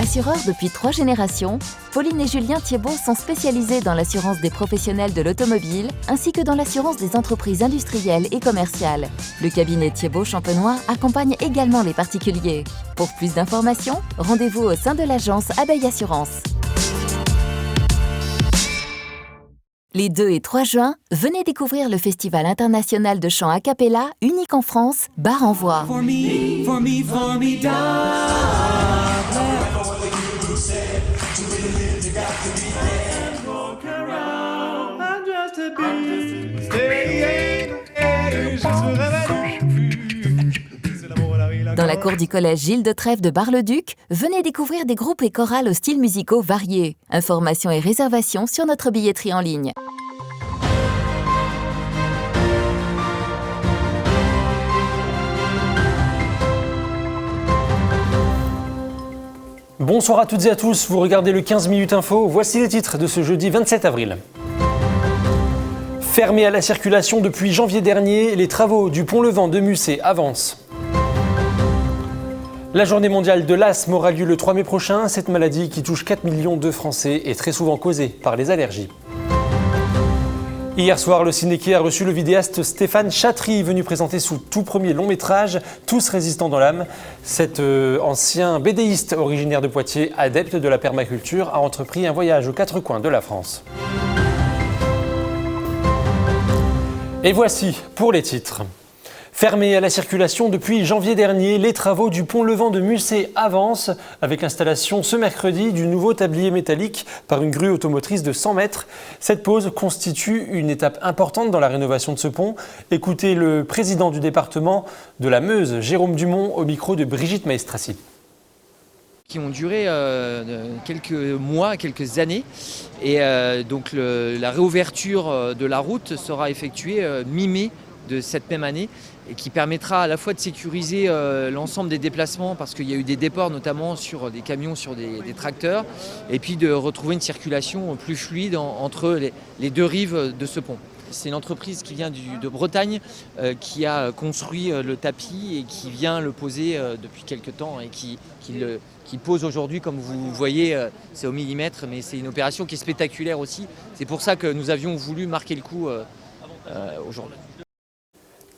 Assureurs depuis 3 générations, Pauline et Julien Thiebaud sont spécialisés dans l'assurance des professionnels de l'automobile ainsi que dans l'assurance des entreprises industrielles et commerciales. Le cabinet Thiebaud-Champenois accompagne également les particuliers. Pour plus d'informations, rendez-vous au sein de l'agence Abeille Assurance. Les 2 et 3 juin, venez découvrir le Festival international de chant a cappella, unique en France, Bar en Voix. Dans la cour du collège Gilles de Trèves de Bar-le-Duc, venez découvrir des groupes et chorales aux styles musicaux variés. Informations et réservations sur notre billetterie en ligne. Bonsoir à toutes et à tous, vous regardez le 15 minutes info, voici les titres de ce jeudi 27 avril. Fermés à la circulation depuis janvier dernier, les travaux du pont-Levant de Musset avancent. La journée mondiale de l'asthme aura lieu le 3 mai prochain. Cette maladie qui touche 4 millions de Français est très souvent causée par les allergies. Hier soir, le Ciné-Quai a reçu le vidéaste Stéphane Chatry, venu présenter son tout premier long métrage, Tous résistants dans l'âme. Cet ancien bédéiste originaire de Poitiers, adepte de la permaculture, a entrepris un voyage aux 4 coins de la France. Et voici pour les titres. Fermés à la circulation depuis janvier dernier, les travaux du pont-Levant de Musset avancent avec l'installation ce mercredi du nouveau tablier métallique par une grue automotrice de 100 mètres. Cette pose constitue une étape importante dans la rénovation de ce pont. Écoutez le président du département de la Meuse, Jérôme Dumont, au micro de Brigitte Maestrassi. Qui ont duré quelques mois, quelques années. Et donc la réouverture de la route sera effectuée mi-mai de cette même année et qui permettra à la fois de sécuriser l'ensemble des déplacements parce qu'il y a eu des déports notamment sur des camions, sur des tracteurs et puis de retrouver une circulation plus fluide entre les 2 rives de ce pont. C'est une entreprise qui vient de Bretagne qui a construit le tapis et qui vient le poser depuis quelques temps et qui pose aujourd'hui, comme vous voyez, c'est au millimètre, mais c'est une opération qui est spectaculaire aussi. C'est pour ça que nous avions voulu marquer le coup aujourd'hui.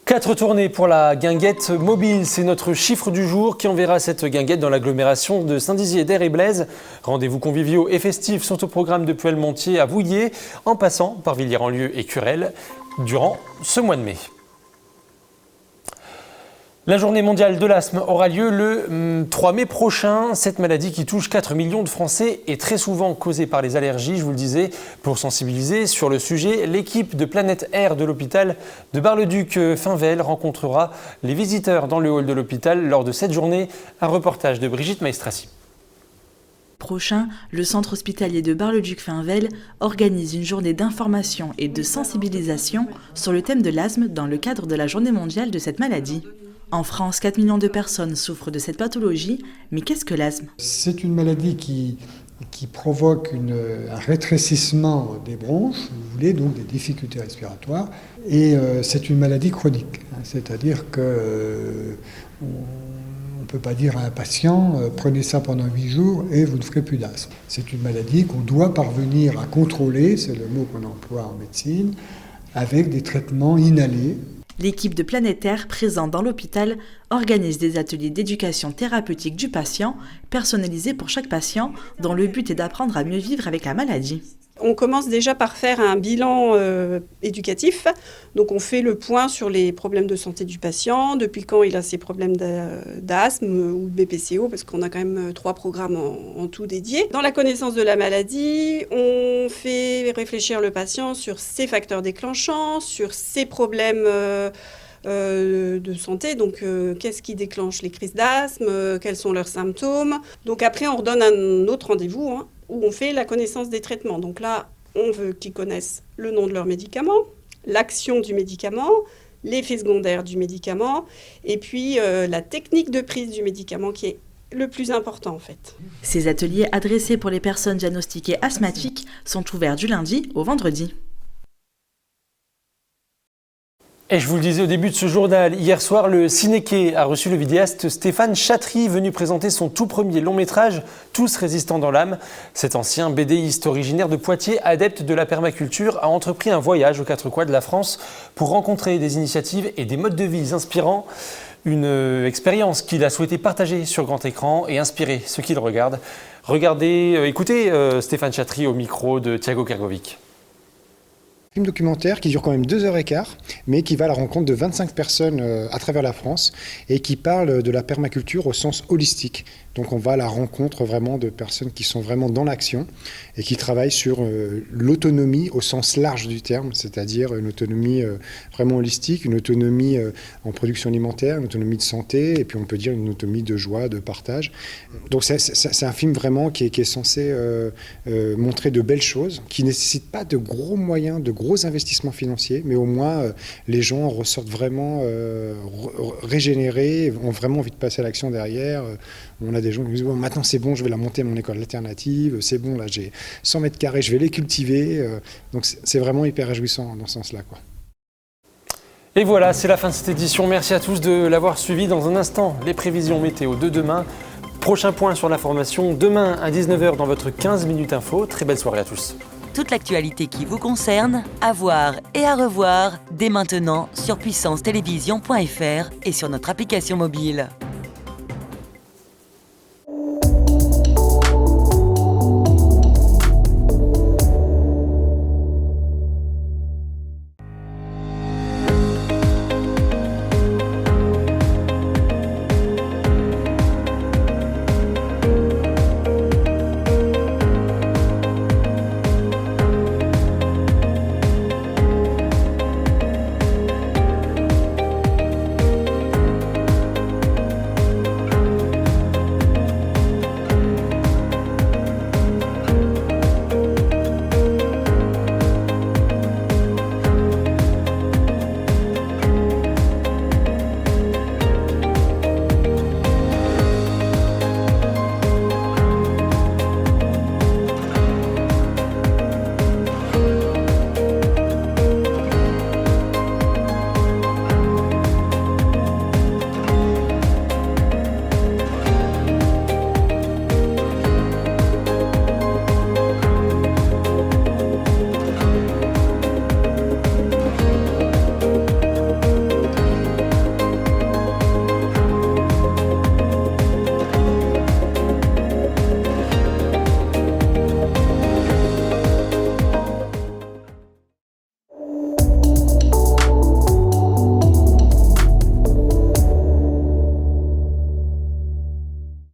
4 tournées pour la guinguette mobile, c'est notre chiffre du jour qui enverra cette guinguette dans l'agglomération de Saint-Dizier d'Air et Blaise. Rendez-vous conviviaux et festifs sont au programme de Puellemontier à Vouillers, en passant par Villiers-en-Lieu et Curel, durant ce mois de mai. La journée mondiale de l'asthme aura lieu le 3 mai prochain. Cette maladie qui touche 4 millions de Français est très souvent causée par les allergies, je vous le disais. Pour sensibiliser sur le sujet, l'équipe de Planète Air de l'hôpital de Bar-le-Duc-Finvel rencontrera les visiteurs dans le hall de l'hôpital lors de cette journée. Un reportage de Brigitte Maestrassi. Prochain, le centre hospitalier de Bar-le-Duc-Finvel organise une journée d'information et de sensibilisation sur le thème de l'asthme dans le cadre de la journée mondiale de cette maladie. En France, 4 millions de personnes souffrent de cette pathologie, mais qu'est-ce que l'asthme ? C'est une maladie qui provoque un rétrécissement des bronches, vous voulez, donc des difficultés respiratoires, et c'est une maladie chronique, c'est-à-dire que on ne peut pas dire à un patient prenez ça pendant 8 jours et vous ne ferez plus d'asthme. C'est une maladie qu'on doit parvenir à contrôler, c'est le mot qu'on emploie en médecine, avec des traitements inhalés. L'équipe de Planète Air présente dans l'hôpital organise des ateliers d'éducation thérapeutique du patient, personnalisés pour chaque patient, dont le but est d'apprendre à mieux vivre avec la maladie. On commence déjà par faire un bilan éducatif. Donc on fait le point sur les problèmes de santé du patient, depuis quand il a ses problèmes d'asthme ou de BPCO, parce qu'on a quand même 3 programmes en tout dédiés. Dans la connaissance de la maladie, on fait réfléchir le patient sur ses facteurs déclenchants, sur ses problèmes de santé, donc qu'est-ce qui déclenche les crises d'asthme, quels sont leurs symptômes. Donc après on redonne un autre rendez-vous où on fait la connaissance des traitements. Donc là, on veut qu'ils connaissent le nom de leur médicament, l'action du médicament, l'effet secondaire du médicament, et puis la technique de prise du médicament qui est le plus important en fait. Ces ateliers adressés pour les personnes diagnostiquées asthmatiques sont ouverts du lundi au vendredi. Et je vous le disais au début de ce journal, hier soir, le Cinéquai a reçu le vidéaste Stéphane Chatry, venu présenter son tout premier long métrage, Tous résistants dans l'âme. Cet ancien BDiste originaire de Poitiers, adepte de la permaculture, a entrepris un voyage aux quatre coins de la France pour rencontrer des initiatives et des modes de vie inspirants. Une expérience qu'il a souhaité partager sur grand écran et inspirer ceux qui le regardent. Écoutez Stéphane Chatry au micro de Thiago Kergovic. Film documentaire qui dure quand même 2h15, mais qui va à la rencontre de 25 personnes à travers la France et qui parle de la permaculture au sens holistique. Donc on va à la rencontre vraiment de personnes qui sont vraiment dans l'action et qui travaillent sur l'autonomie au sens large du terme, c'est-à-dire une autonomie vraiment holistique, une autonomie en production alimentaire, une autonomie de santé, et puis on peut dire une autonomie de joie, de partage. Donc c'est un film vraiment qui est censé montrer de belles choses, qui ne nécessite pas de gros moyens, de gros investissements financiers, mais au moins les gens ressortent vraiment régénérés, ont vraiment envie de passer à l'action derrière. On a des gens qui disent maintenant c'est bon, je vais la monter mon école alternative, c'est bon, là j'ai 100 mètres carrés, je vais les cultiver. Donc c'est vraiment hyper réjouissant dans ce sens-là, quoi. Et voilà, c'est la fin de cette édition. Merci à tous de l'avoir suivi. Dans un instant, les prévisions météo de demain. Prochain point sur l'information, demain à 19h dans votre 15 minutes info. Très belle soirée à tous. Toute l'actualité qui vous concerne, à voir et à revoir dès maintenant sur puissancetélévision.fr et sur notre application mobile.